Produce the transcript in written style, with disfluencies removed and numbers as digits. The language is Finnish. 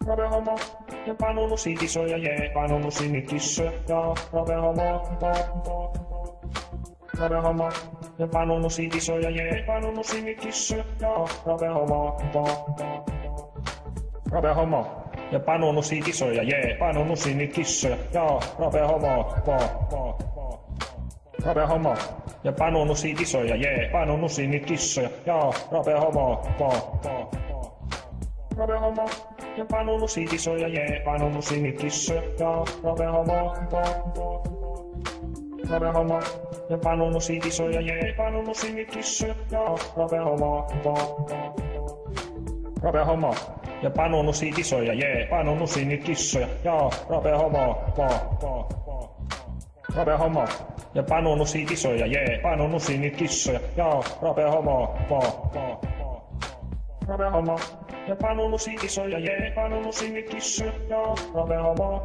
Robe homo, ja Panu musiikkisoja, jee, Panu musiikkissa, ja Robe homo, Robe homo, ja Panu musiikkisoja, jee, Panu musiikkissa, ja Robe homo, Robe homo, ja Panu musiikkisoja, jee, Panu musiikkissa, ja Robe homo, Robe homo, ja Panu musiikkisoja, jee, Panu musiikkissa, ja Robe homo, Robe homo, ja Panu musiikkisoja, jee, Panu musiikkissa, ja Robe homo, Robe homo, ja Panu musiikkisoja, jee, Panu musiikkissa, ja Robe homo, Robe homo, ja Panu musiikkisoja, jee, Panu musiikkissa, ja Robe homo, Robe homo, ja Panu musiikkisoja, jee, Panu musiikkissa, ja Robe homo, Robe homo, ja Panu musiikkisoja, jee, Panu musiikkissa, ja Robe homo,